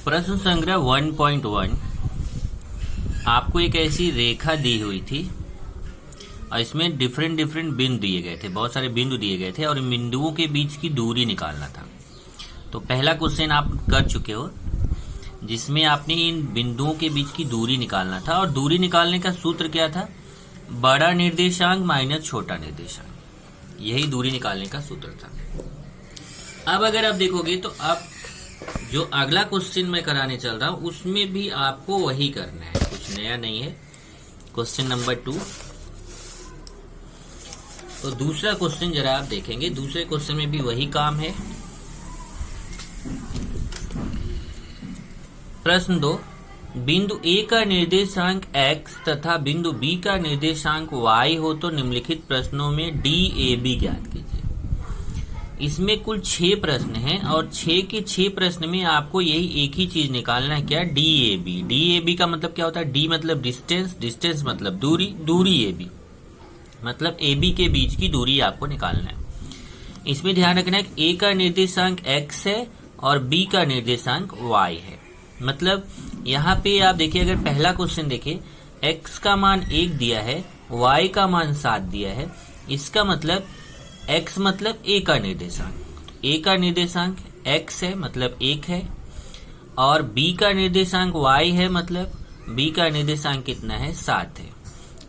प्रश्न संग्रह 1.1 आपको एक ऐसी रेखा दी हुई थी और इसमें डिफरेंट बिंदु दिए गए थे, बहुत सारे बिंदु दिए गए थे और इन बिंदुओं के बीच की दूरी निकालना था। तो पहला क्वेश्चन आप कर चुके हो जिसमें आपने इन बिंदुओं के बीच की दूरी निकालना था और दूरी निकालने का सूत्र क्या था? बड़ा निर्देशांक माइनस छोटा निर्देशांक, यही दूरी निकालने का सूत्र था। अब अगर आप देखोगे तो अब जो अगला क्वेश्चन मैं कराने चल रहा हूं उसमें भी आपको वही करना है, कुछ नया नहीं है। Question number 2। तो दूसरा क्वेश्चन जरा आप देखेंगे, दूसरे क्वेश्चन में भी वही काम है। प्रश्न 2, बिंदु ए का निर्देशांक x तथा बिंदु b का निर्देशांक y हो तो निम्नलिखित प्रश्नों में DAB ज्ञात कीजिए। इसमें कुल 6 प्रश्न हैं और 6 के 6 प्रश्न में आपको यही एक ही चीज निकालना है, क्या? DAB। DAB का मतलब क्या होता है? D मतलब डिस्टेंस, डिस्टेंस मतलब दूरी, दूरी AB मतलब AB के बीच की दूरी आपको निकालना है। इसमें ध्यान रखना है कि A का निर्देशांक x है और B का निर्देशांक y है। मतलब यहाँ पे आप देखिए, अगर पहला क्वेश्चन देखिए, x का मान 1 दिया है, y का मान 7 दिया है। इसका मतलब x मतलब a का निर्देशांक, a का निर्देशांक x है मतलब 1 है और b का निर्देशांक y है मतलब b का निर्देशांक कितना है? 7 है।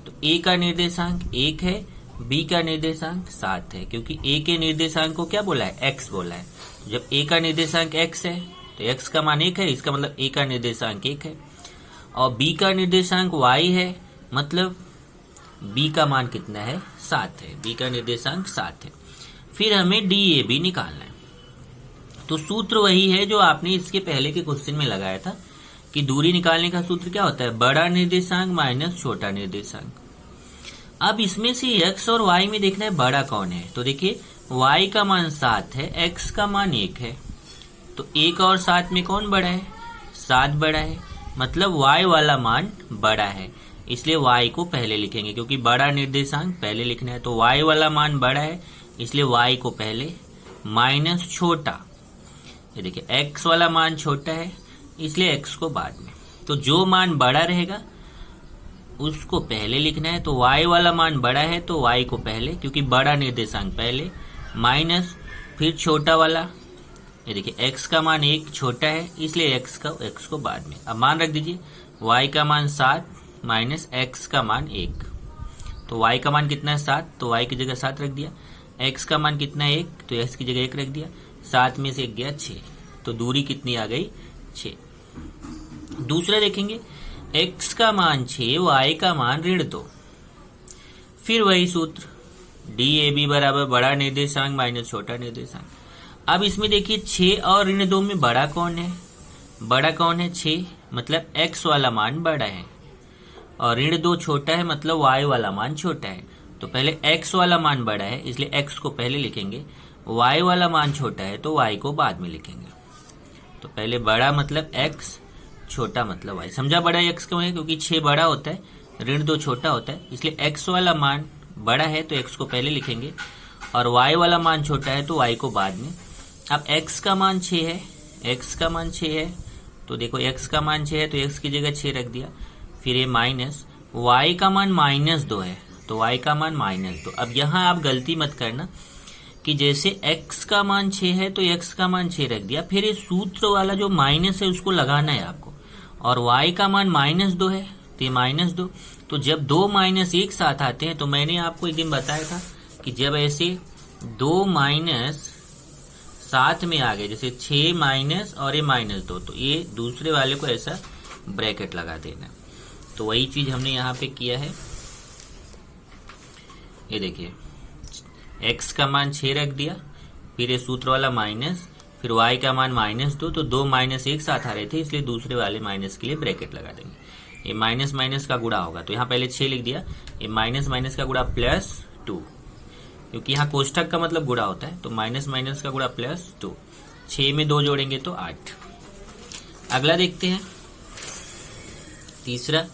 तो a का निर्देशांक 1 है, b का निर्देशांक 7 है, क्योंकि a के निर्देशांक को क्या बोला है? x बोला है। जब a का निर्देशांक x है तो x का मान 1 है, इसका मतलब a का निर्देशांक 1 है और b का निर्देशांक y है मतलब b का मान कितना है? 7 है। b का निर्देशांक 7 है। फिर हमें DAB निकालना है। तो सूत्र वही है जो आपने इसके पहले के क्वेश्चन में लगाया था कि दूरी निकालने का सूत्र क्या होता है? बड़ा निर्देशांक माइनस छोटा निर्देशांक। अब इसमें से x और y में देखना है बड़ा कौन है। तो देखिए, y का मान 7 है, x का मान 1 है। तो 1 और 7 में कौन बड़ा है? 7 बड़ा है, मतलब y वाला मान बड़ा है, इसलिए y को पहले लिखेंगे क्योंकि बड़ा निर्देशांक पहले लिखना है। तो y वाला मान बड़ा है इसलिए y को पहले, माइनस छोटा, ये देखिए x वाला मान छोटा है इसलिए x को बाद में। तो जो मान बड़ा रहेगा उसको पहले लिखना है। तो y वाला मान बड़ा है तो y को पहले, क्योंकि बड़ा निर्देशांक पहले, माइनस फिर छोटा वाला, ये देखिए x का मान 1 छोटा है इसलिए x को बाद में। अब मान रख दीजिए, y का मान 7 माइनस x का मान 1। तो y का मान कितना है? 7, तो y की जगह 7 रख दिया। x का मान कितना है? 1, तो x की जगह 1 रख दिया। 7 में से 1 गया 6, तो दूरी कितनी आ गई? 6। दूसरा देखेंगे, x का मान 6, y का मान -2। फिर वही सूत्र, DAB बराबर बड़ा निर्देशांक माइनस छोटा निर्देशांक। अब इसमें देखिए 6 और -2 में बड़ा कौन है? बड़ा कौन है? 6, मतलब x वाला मान बड़ा है और -2 छोटा है मतलब y वाला मान छोटा है। तो पहले x वाला मान बड़ा है इसलिए x को पहले लिखेंगे, y वाला मान छोटा है तो y को बाद में लिखेंगे। तो पहले बड़ा मतलब x, छोटा मतलब y। समझा बड़ा x क्यों है? क्योंकि 6 बड़ा होता है, -2 छोटा होता है, इसलिए x वाला मान बड़ा है तो x को पहले लिखेंगे और y वाला मान छोटा है तो y को बाद में। अब x का मान 6 है, x का मान 6 है, तो देखो x का मान 6 है तो x की जगह 6 रख दिया। फिर ये माइनस, y का मान -2 है तो y का मान -2। अब यहाँ आप गलती मत करना कि जैसे x का मान 6 है तो x का मान 6 रख दिया, फिर ये सूत्र वाला जो माइनस है उसको लगाना है आपको, और y का मान -2 है तो ये -2। तो जब 2 माइनस एक साथ आते हैं, तो मैंने आपको एक दिन बताया था कि जब ऐसे 2 माइनस साथ में आ गए, जैसे 6 माइनस और ये -2, तो ये दूसरे वाले को ऐसा ब्रैकेट लगा देना। तो वही चीज हमने यहाँ पे किया है। ये देखिए x का मान 6 रख दिया, फिर ये सूत्र वाला माइनस, फिर y का मान -2, तो 2 माइनस एक साथ आ रहे थे इसलिए दूसरे वाले माइनस के लिए ब्रैकेट लगा देंगे। ये माइनस माइनस का गुणा होगा तो यहाँ पहले 6 लिख दिया, ये माइनस माइनस का गुणा +2, क्योंकि यहाँ कोष्ठक का मतलब गुणा होता है, तो माइनस माइनस का गुणा +2। 6 में 2 जोड़ेंगे तो 8। अगला देखते हैं, तीसरा,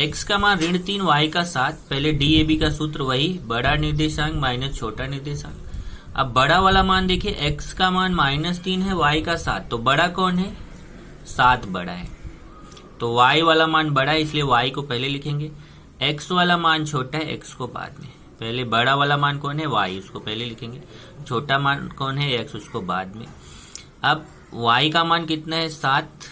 x का मान -3, y का 7। पहले DAB का सूत्र वही, बड़ा निर्देशांक माइनस छोटा निर्देशांक। अब बड़ा वाला मान देखिए, x का मान -3 है, y का 7, तो बड़ा कौन है? 7 बड़ा है, तो y वाला मान बड़ा है इसलिए y को पहले लिखेंगे, x वाला मान छोटा है, x को बाद में। पहले बड़ा वाला मान कौन है, y, उसको पहले लिखेंगे। छोटा मान कौन है, x, उसको बाद में। अब y का मान कितना है, 7,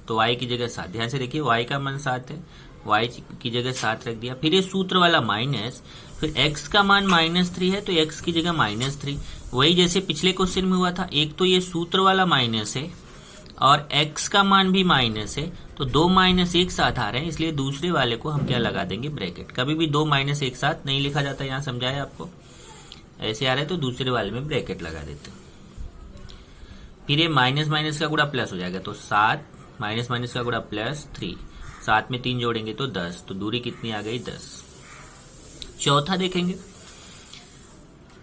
तो y की जगह 7। ध्यान से देखिए, y का मान 7 है, y की जगह 7 रख दिया। फिर ये सूत्र वाला माइनस, फिर x का मान -3 है तो x की जगह -3। वही जैसे पिछले क्वेश्चन में हुआ था, एक तो ये सूत्र वाला माइनस है और x का मान भी माइनस है, तो 2 माइनस एक साथ आ रहे हैं, इसलिए दूसरे वाले को हम क्या लगा देंगे, ब्रैकेट। कभी भी 2 माइनस एक साथ नहीं लिखा जाता, यहाँ समझाया आपको। ऐसे आ रहे हैं तो दूसरे वाले में ब्रैकेट लगा देते हैं। फिर ये माइनस माइनस का गुणा प्लस हो जाएगा, तो 7 माइनस माइनस का गुणा प्लस 3, 7 में 3 जोड़ेंगे तो 10, तो दूरी कितनी आ गई, 10। चौथा देखेंगे,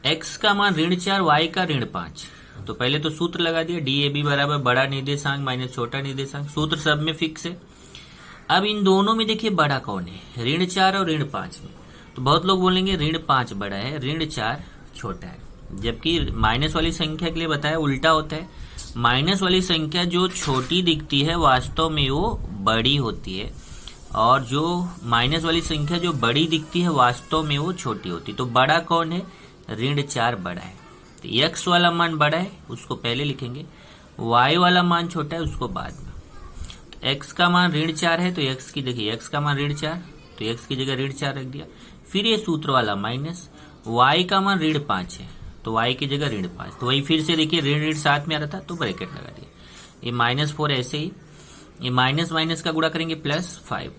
x का मान -4, y का -5। तो पहले तो सूत्र लगा दिया, DAB बराबर बड़ा निर्देशांक माइनस छोटा निर्देशांक, सूत्र सब में फिक्स है। अब इन दोनों में देखिए बड़ा कौन है, -4 और -5 में। तो बहुत लोग बोलेंगे -5 बड़ा है, -4 छोटा है, जबकि माइनस वाली संख्या के लिए बताया उल्टा होता है। माइनस वाली संख्या जो छोटी दिखती है वास्तव में वो बड़ी होती है, और जो माइनस वाली संख्या जो बड़ी दिखती है वास्तव में वो छोटी होती है। तो बड़ा कौन है, -4 बड़ा है, तो x वाला मान बड़ा है, उसको पहले लिखेंगे, y वाला मान छोटा है, उसको बाद में। तो x का मान -4 है, तो x की देखिए, x का मान -4, तो x की जगह -4 रख दिया। फिर ये सूत्र वाला माइनस, y का मान -5 है, तो y की जगह -5, तो वही फिर से देखिए ऋण साथ में आ रहा था तो ब्रैकेट लगा दिया। ये -4 ऐसे ही, ये माइनस माइनस का गुणा करेंगे +5।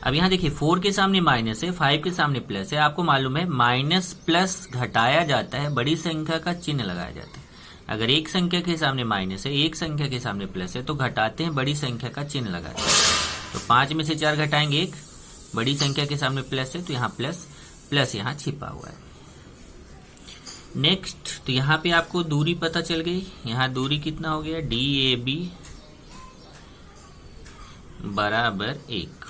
अब यहाँ देखिए 4 के सामने माइनस है, 5 के सामने प्लस है। आपको मालूम है माइनस प्लस घटाया जाता है, बड़ी संख्या का चिन्ह लगाया जाता है। अगर एक संख्या के सामने माइनस है, एक संख्या के सामने प्लस है, तो घटाते हैं, बड़ी संख्या का चिन्ह लगाते हैं। तो 5 में से 4 घटाएंगे 1, बड़ी संख्या के सामने प्लस है तो यहाँ प्लस यहाँ छिपा हुआ है। नेक्स्ट, तो यहाँ पे आपको दूरी पता चल गई। यहाँ दूरी कितना हो गया, DAB बराबर 1।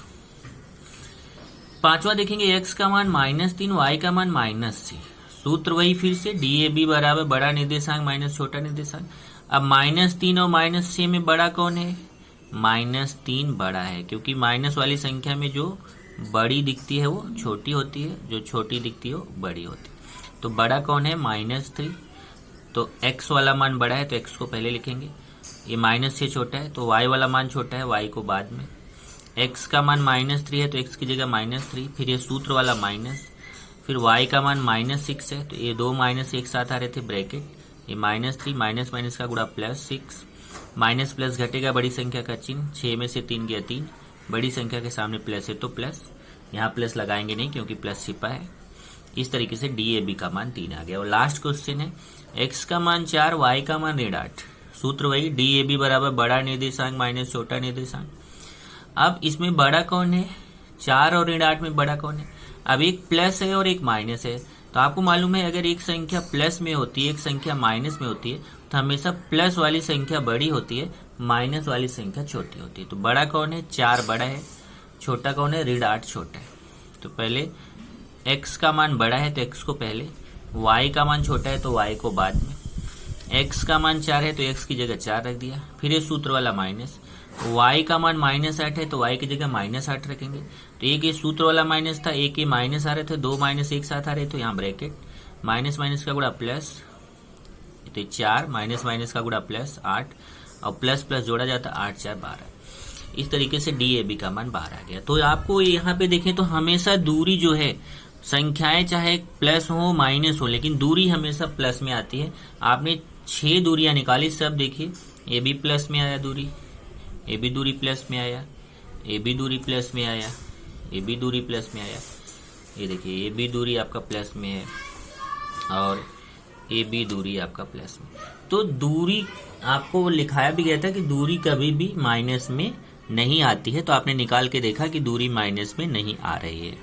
पांचवा देखेंगे, x का मान -3, y का मान -6। सूत्र वही फिर से, DAB बराबर बड़ा निर्देशांक माइनस छोटा निर्देशांक। अब -3 और -6 में बड़ा कौन है, -3 बड़ा है, क्योंकि माइनस वाली संख्या में जो बड़ी दिखती है वो छोटी होती है, जो छोटी दिखती है वो बड़ी होती है। तो बड़ा कौन है, -3। तो x वाला मान बड़ा है तो x को पहले लिखेंगे, ये माइनस से छोटा है तो y वाला मान छोटा है, y को बाद में। x का मान -3 है तो x की जगह -3, फिर ये सूत्र वाला माइनस, फिर y का मान -6 है, तो ये 2 माइनस एक साथ आ रहे थे, ब्रैकेट, ये -3 माइनस माइनस का गुणा +6, माइनस प्लस घटेगा, बड़ी संख्या का चिन्ह, 6 में से 3 गया 3, बड़ी संख्या के सामने प्लस है तो प्लस, यहाँ प्लस लगाएंगे नहीं क्योंकि प्लस छिपा है। इस तरीके से DAB का मान 3 आ गया। और लास्ट क्वेश्चन है, x का मान 4, y का मान 8। सूत्र वही, DAB बराबर बड़ा निर्देशांक माइनस छोटा निर्देशांक। अब इसमें बड़ा कौन है, 4 और 8 में बड़ा कौन है। अब एक प्लस है और एक माइनस है, तो आपको मालूम है अगर एक संख्या प्लस में होती है, एक संख्या माइनस में होती है, तो हमेशा प्लस वाली संख्या बड़ी होती है, माइनस वाली संख्या छोटी होती है। तो बड़ा कौन है, 4 बड़ा है, छोटा कौन है, 8 छोटा है। तो पहले x का मान बड़ा है तो x को पहले, y का मान छोटा है तो y को बाद में। x का मान 4 है तो x की जगह 4 रख दिया, फिर ये सूत्र वाला माइनस, y का मान -8 है तो y की जगह -8 रखेंगे। तो एक ये सूत्र वाला माइनस था, एक ये माइनस आ रहे थे, 2 माइनस एक साथ आ रहे, तो यहाँ ब्रैकेट, माइनस माइनस का गुणा प्लस, तो 4 माइनस माइनस का गुणा +8, और प्लस प्लस जोड़ा जाता, 8 4 12। इस तरीके से DAB का मान 12 आ गया। तो आपको यहाँ पे देखें तो हमेशा दूरी जो है, संख्याएं चाहे प्लस हो माइनस हो, लेकिन दूरी हमेशा प्लस में आती है। आपने 6 दूरियां निकाली, सब देखिए, ये भी प्लस में आया दूरी, ये भी दूरी प्लस में आया, ये भी दूरी प्लस में आया, ये भी दूरी प्लस में आया, ये देखिए ये भी दूरी आपका प्लस में है, और ये भी दूरी आपका प्लस में। तो दूरी आपको लिखाया भी गया था कि दूरी कभी भी माइनस में नहीं आती है, तो आपने निकाल के देखा कि दूरी माइनस में नहीं आ रही है।